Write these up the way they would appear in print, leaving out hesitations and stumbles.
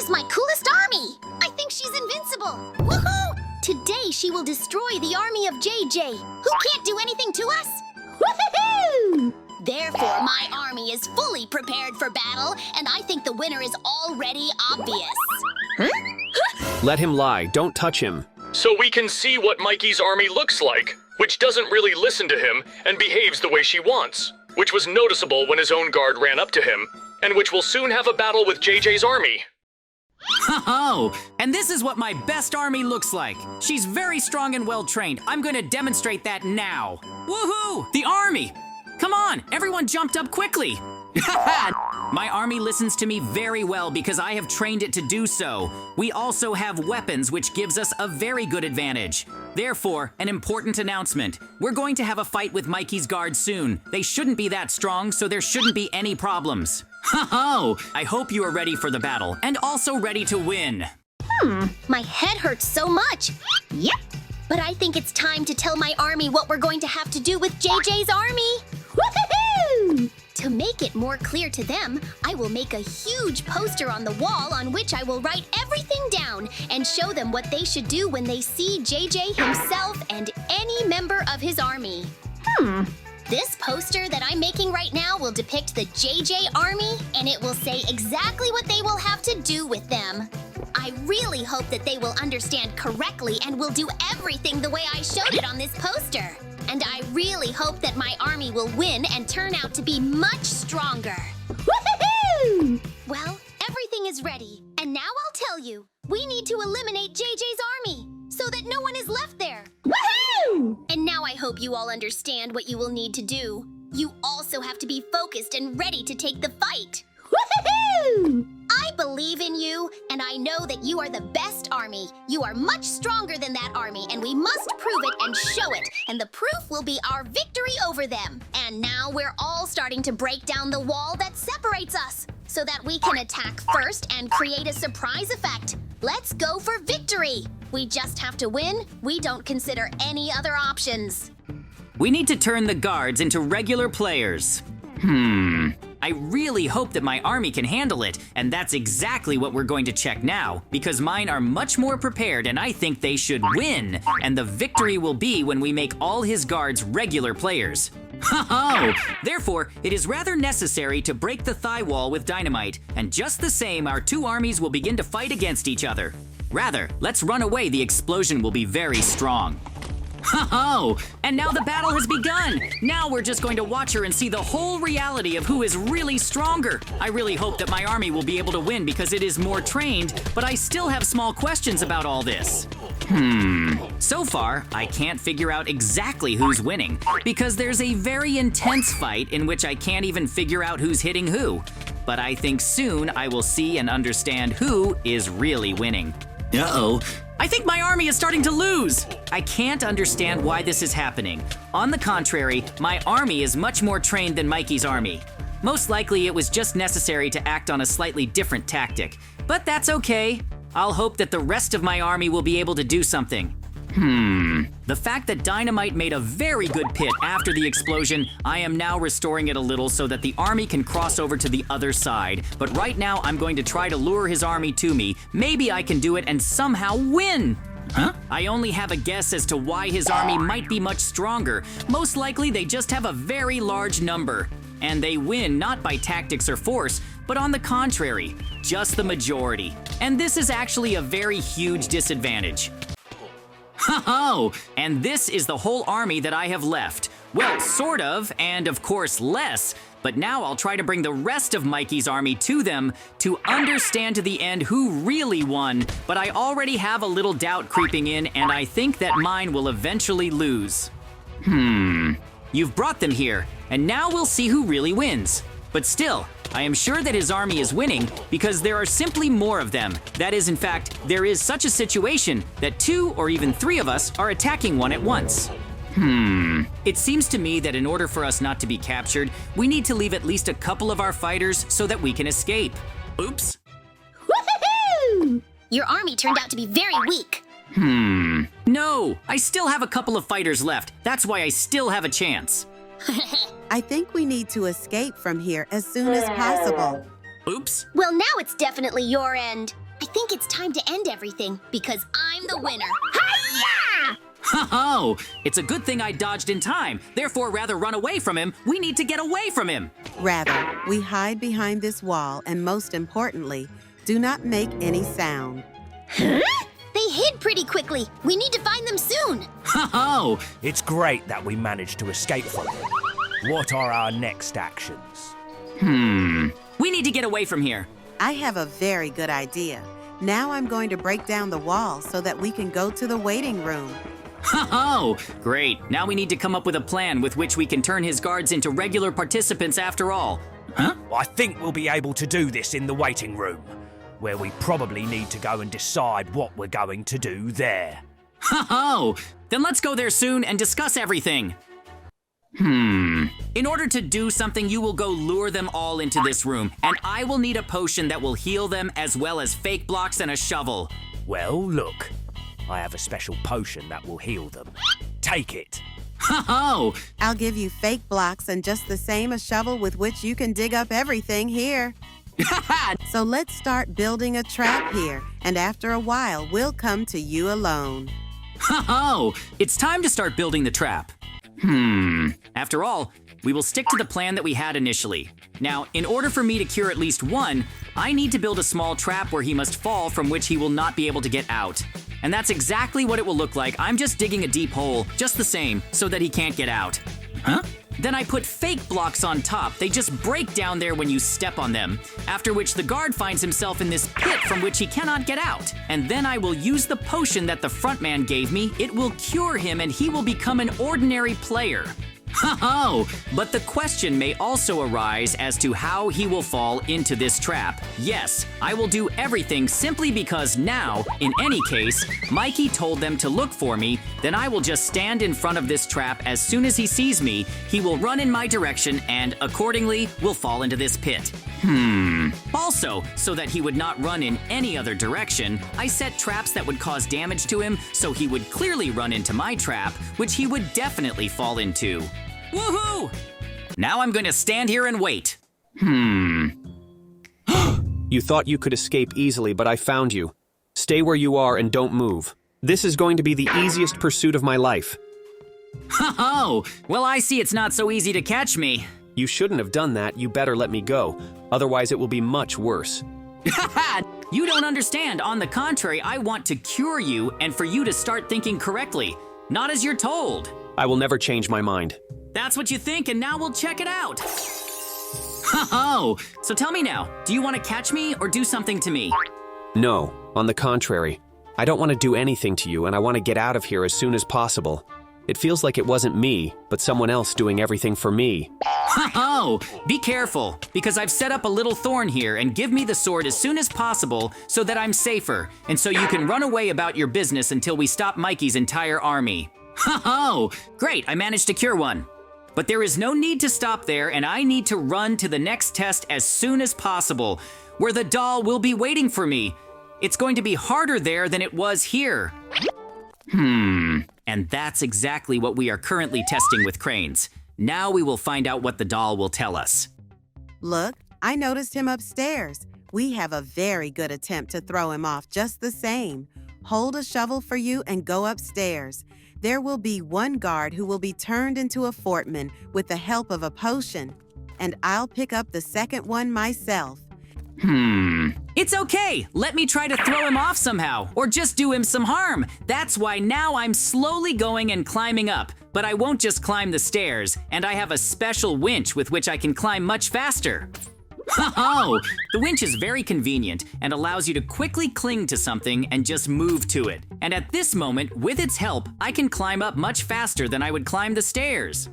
is my coolest army! I think she's invincible! Woohoo! Today she will destroy the army of JJ, who can't do anything to us! Woohoo! Therefore, my army is fully prepared for battle, and I think the winner is already obvious. Let him lie. Don't touch him. So we can see what Mikey's army looks like, which doesn't really listen to him and behaves the way she wants, which was noticeable when his own guard ran up to him, and which will soon have a battle with JJ's army. Ho-ho! And this is what my best army looks like. She's very strong and well-trained. I'm going to demonstrate that now. Woohoo! The army! Come on, everyone jumped up quickly. My army listens to me very well because I have trained it to do so. We also have weapons, which gives us a very good advantage. Therefore, an important announcement. We're going to have a fight with Mikey's guards soon. They shouldn't be that strong, so there shouldn't be any problems. Ho-ho! I hope you are ready for the battle, and also ready to win. My head hurts so much. Yep. But I think it's time to tell my army what we're going to have to do with JJ's army. Woohoo! To make it more clear to them, I will make a huge poster on the wall on which I will write everything down and show them what they should do when they see JJ himself and any member of his army. This poster that I'm making right now will depict the JJ army, and it will say exactly what they will have to do with them. I really hope that they will understand correctly and will do everything the way I showed it on this poster. And I really hope that my army will win and turn out to be much stronger. Woohoo! Well, everything is ready, and now I'll tell you. We need to eliminate JJ's army so that no one is left there. Woohoo! And now I hope you all understand what you will need to do. You also have to be focused and ready to take the fight. Woohoo! I believe in you, and I know that you are the best army. You are much stronger than that army, and we must prove it and show it, and the proof will be our victory over them. And now we're all starting to break down the wall that separates us, so that we can attack first and create a surprise effect. Let's go for victory! We just have to win. We don't consider any other options. We need to turn the guards into regular players. I really hope that my army can handle it, and that's exactly what we're going to check now, because mine are much more prepared and I think they should win, and the victory will be when we make all his guards regular players. Ho-ho! Therefore, it is rather necessary to break the thigh wall with dynamite, and just the same, our two armies will begin to fight against each other. Rather, let's run away. The explosion will be very strong. Ho-ho! And now the battle has begun! Now we're just going to watch her and see the whole reality of who is really stronger. I really hope that my army will be able to win because it is more trained, but I still have small questions about all this. So far, I can't figure out exactly who's winning because there's a very intense fight in which I can't even figure out who's hitting who. But I think soon I will see and understand who is really winning. Uh-oh. I think my army is starting to lose. I can't understand why this is happening. On the contrary, my army is much more trained than Mikey's army. Most likely it was just necessary to act on a slightly different tactic. But that's okay. I'll hope that the rest of my army will be able to do something. The fact that dynamite made a very good pit after the explosion, I am now restoring it a little so that the army can cross over to the other side. But right now, I'm going to try to lure his army to me. Maybe I can do it and somehow win. I only have a guess as to why his army might be much stronger. Most likely, they just have a very large number. And they win not by tactics or force, but on the contrary, just the majority. And this is actually a very huge disadvantage. Ho-ho! And this is the whole army that I have left. Well, sort of, and of course less, but now I'll try to bring the rest of Mikey's army to them to understand to the end who really won, but I already have a little doubt creeping in, and I think that mine will eventually lose. You've brought them here, and now we'll see who really wins. But still, I am sure that his army is winning because there are simply more of them. That is, in fact, there is such a situation that 2 or even 3 of us are attacking one at once. It seems to me that in order for us not to be captured, we need to leave at least a couple of our fighters so that we can escape. Oops. Woohoo! Your army turned out to be very weak. No, I still have a couple of fighters left. That's why I still have a chance. I think we need to escape from here as soon as possible. Oops. Well, now it's definitely your end. think it's time to end everything because I'm the winner. Oh, it's a good thing I dodged in time. Therefore, rather run away from him, we need to get away from him. Rather, we hide behind this wall and most importantly, do not make any sound. Huh? They hid pretty quickly. We need to find them soon. Oh, It's great that we managed to escape from him. What are our next actions? we need to get away from here. I have a very good idea. Now I'm going to break down the wall so that we can go to the waiting room. Oh, great. Now we need to come up with a plan with which we can turn his guards into regular participants after all. Huh? I think we'll be able to do this in the waiting room, where we probably need to go and decide what we're going to do there. Oh, then let's go there soon and discuss everything. In order to do something, you will go lure them all into this room, and I will need a potion that will heal them as well as fake blocks and a shovel. Well, look. I have a special potion that will heal them. Take it. Oh, I'll give you fake blocks and just the same a shovel with which you can dig up everything here. So let's start building a trap here, and after a while, we'll come to you alone. oh, it's time to start building the trap. After all, we will stick to the plan that we had initially. Now, in order for me to cure at least one, I need to build a small trap where he must fall from which he will not be able to get out. And that's exactly what it will look like. I'm just digging a deep hole, just the same, so that he can't get out. Huh? Then I put fake blocks on top. They just break down there when you step on them, after which the guard finds himself in this pit from which he cannot get out. And then I will use the potion that the front man gave me. It will cure him and he will become an ordinary player. Oh, but the question may also arise as to how he will fall into this trap. Yes, I will do everything simply because now, in any case, Mikey told them to look for me, then I will just stand in front of this trap. As soon as he sees me, he will run in my direction and, accordingly, will fall into this pit. Also, so that he would not run in any other direction, I set traps that would cause damage to him, so he would clearly run into my trap, which he would definitely fall into. Woohoo! Now I'm going to stand here and wait. You thought you could escape easily, but I found you. Stay where you are and don't move. This is going to be the easiest pursuit of my life. Oh, well, I see it's not so easy to catch me. You shouldn't have done that. You better let me go. Otherwise, it will be much worse. You don't understand. On the contrary, I want to cure you and for you to start thinking correctly, not as you're told. I will never change my mind. That's what you think, and now we'll check it out. Oh, so tell me now, do you want to catch me or do something to me? No, on the contrary. I don't want to do anything to you, and I want to get out of here as soon as possible. It feels like it wasn't me, but someone else doing everything for me. Oh, be careful, because I've set up a little thorn here, and give me the sword as soon as possible so that I'm safer, and so you can run away about your business until we stop Mikey's entire army. Oh, great, I managed to cure one. But there is no need to stop there, and I need to run to the next test as soon as possible, where the doll will be waiting for me. It's going to be harder there than it was here. And that's exactly what we are currently testing with cranes. Now we will find out what the doll will tell us. Look, I noticed him upstairs. We have a very good attempt to throw him off just the same. Hold a shovel for you and go upstairs. There will be one guard who will be turned into a fortman with the help of a potion, and I'll pick up the second one myself. It's okay. Let me try to throw him off somehow, or just do him some harm. That's why now I'm slowly going and climbing up, but I won't just climb the stairs, and I have a special winch with which I can climb much faster. Oh, the winch is very convenient and allows you to quickly cling to something and just move to it. And at this moment, with its help, I can climb up much faster than I would climb the stairs.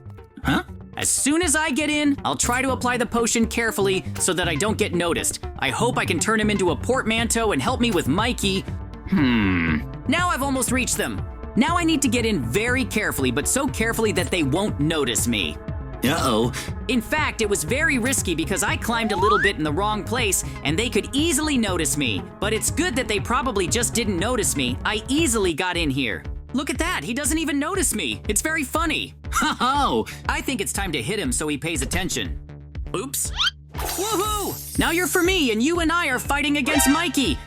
As soon as I get in, I'll try to apply the potion carefully so that I don't get noticed. I hope I can turn him into a portmanteau and help me with Mikey. Now I've almost reached them. Now I need to get in very carefully, but so carefully that they won't notice me. Uh-oh. In fact, it was very risky because I climbed a little bit in the wrong place and they could easily notice me. But it's good that they probably just didn't notice me. I easily got in here. Look at that, he doesn't even notice me. It's very funny. Oh, I think it's time to hit him so he pays attention. Oops. Woohoo! Now you're for me, and you and I are fighting against Mikey.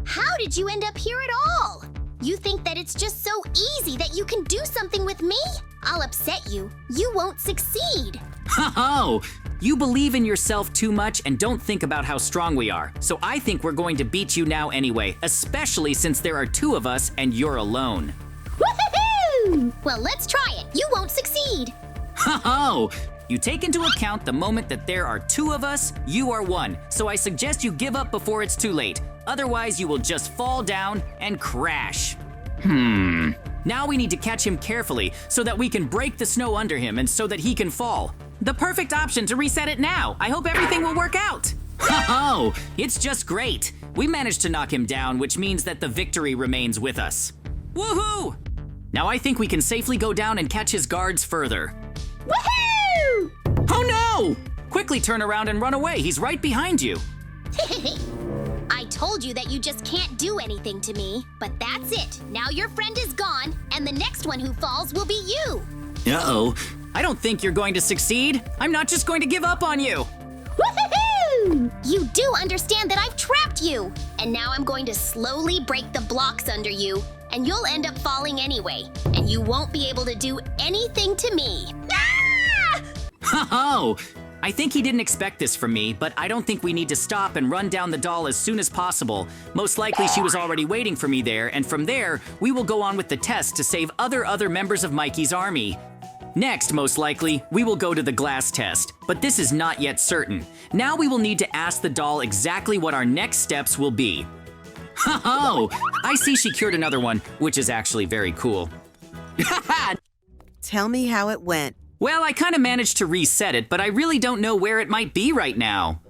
How did you end up here at all? You think that it's just so easy that you can do something with me? I'll upset you. You won't succeed. Ho-ho! You believe in yourself too much and don't think about how strong we are. So I think we're going to beat you now anyway, especially since there are two of us and you're alone. Woohoo! Well, let's try it. You won't succeed. Ho-ho! You take into account the moment that there are two of us, you are one. So I suggest you give up before it's too late. Otherwise, you will just fall down and crash. Now we need to catch him carefully so that we can break the snow under him and so that he can fall. The perfect option to reset it now. I hope everything will work out. Ho-ho! It's just great. We managed to knock him down, which means that the victory remains with us. Woohoo! Now I think we can safely go down and catch his guards further. Woohoo! Oh no! Quickly turn around and run away. He's right behind you. I told you that you just can't do anything to me, but that's it. Now your friend is gone, and the next one who falls will be you. Uh-oh. I don't think you're going to succeed. I'm not just going to give up on you. Woohoo! You do understand that I've trapped you, and now I'm going to slowly break the blocks under you, and you'll end up falling anyway, and you won't be able to do anything to me. Ah! Ho-ho! I think he didn't expect this from me, but I don't think we need to stop and run down the doll as soon as possible. Most likely she was already waiting for me there, and from there, we will go on with the test to save other members of Mikey's army. Next, most likely, we will go to the glass test, but this is not yet certain. Now we will need to ask the doll exactly what our next steps will be. Ho-ho! I see she cured another one, which is actually very cool. Tell me how it went. Well, I kind of managed to reset it, but I really don't know where it might be right now.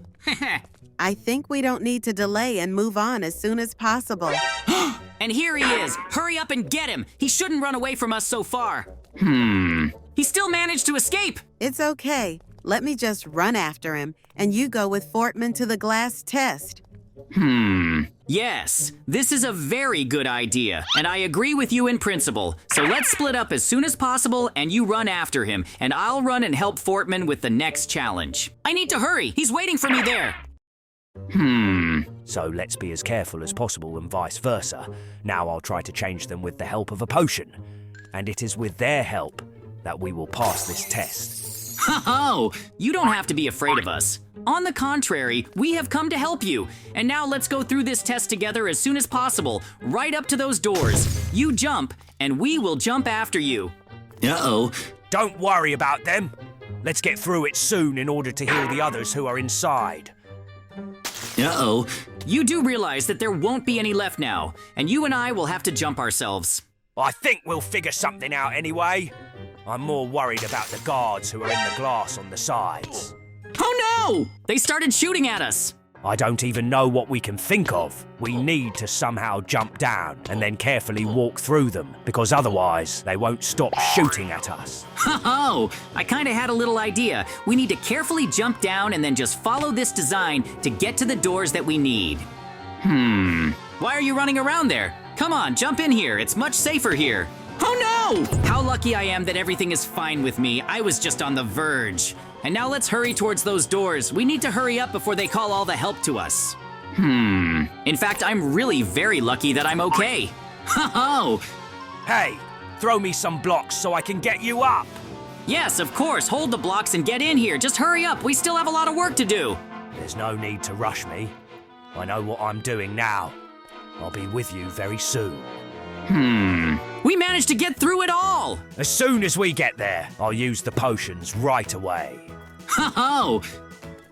I think we don't need to delay and move on as soon as possible. And here he is. Hurry up and get him. He shouldn't run away from us so far. He still managed to escape. It's okay. Let me just run after him, and you go with Fortman to the glass test. Yes, this is a very good idea, and I agree with you in principle. So let's split up as soon as possible, and you run after him, and I'll run and help Fortman with the next challenge. I need to hurry. He's waiting for me there. So let's be as careful as possible and vice versa. Now I'll try to change them with the help of a potion. And it is with their help that we will pass this test. Ho-ho! You don't have to be afraid of us. On the contrary, we have come to help you. And now let's go through this test together as soon as possible, right up to those doors. You jump, and we will jump after you. Uh-oh. Don't worry about them. Let's get through it soon in order to heal the others who are inside. Uh-oh. You do realize that there won't be any left now, and you and I will have to jump ourselves. I think we'll figure something out anyway. I'm more worried about the guards who are in the glass on the sides. Oh no! They started shooting at us. I don't even know what we can think of. We need to somehow jump down and then carefully walk through them, because otherwise they won't stop shooting at us. Ho-ho! I kind of had a little idea. We need to carefully jump down and then just follow this design to get to the doors that we need. Why are you running around there? Come on, jump in here. It's much safer here. Oh no! How lucky I am that everything is fine with me. I was just on the verge. And now let's hurry towards those doors. We need to hurry up before they call all the help to us. In fact, I'm really very lucky that I'm okay. Ho-ho! Hey, throw me some blocks so I can get you up. Yes, of course. Hold the blocks and get in here. Just hurry up. We still have a lot of work to do. There's no need to rush me. I know what I'm doing now. I'll be with you very soon. We managed to get through it all. As soon as we get there, I'll use the potions right away. Ho-ho!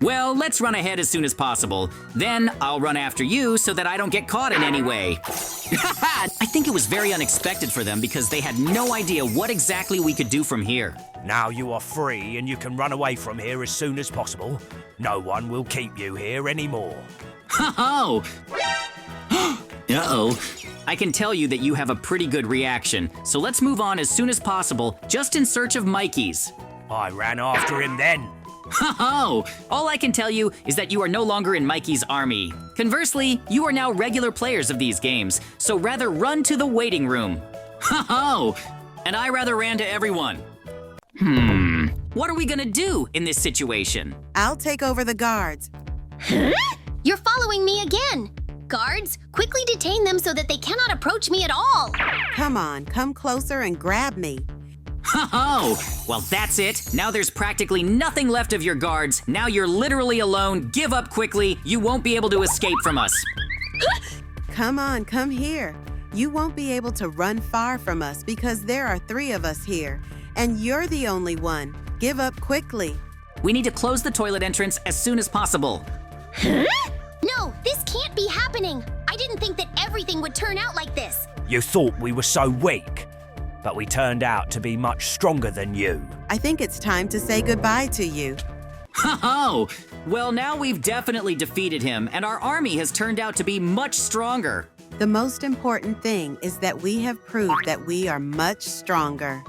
Well, let's run ahead as soon as possible. Then I'll run after you so that I don't get caught in any way. I think it was very unexpected for them because they had no idea what exactly we could do from here. Now you are free and you can run away from here as soon as possible. No one will keep you here anymore. Ho-ho! Uh-oh. I can tell you that you have a pretty good reaction, so let's move on as soon as possible, just in search of Mikey's. I ran after him then. Ho-ho! All I can tell you is that you are no longer in Mikey's army. Conversely, you are now regular players of these games, so rather run to the waiting room. Ho-ho! And I rather ran to everyone. What are we gonna do in this situation? I'll take over the guards. You're following me again. Guards, quickly detain them so that they cannot approach me at all. Come on, come closer and grab me. Ho-ho! Well, that's it. Now there's practically nothing left of your guards. Now you're literally alone. Give up quickly. You won't be able to escape from us. Come on, come here. You won't be able to run far from us because there are 3 of us here, and you're the only one. Give up quickly. We need to close the toilet entrance as soon as possible. No, this can't be happening. I didn't think that everything would turn out like this. You thought we were so weak, but we turned out to be much stronger than you. I think it's time to say goodbye to you. Ho-ho! Well, now we've definitely defeated him, and our army has turned out to be much stronger. The most important thing is that we have proved that we are much stronger.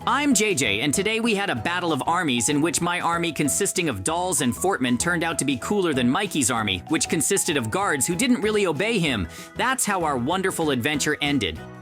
I'm JJ, and today we had a battle of armies in which my army consisting of dolls and fortmen turned out to be cooler than Mikey's army, which consisted of guards who didn't really obey him. That's how our wonderful adventure ended.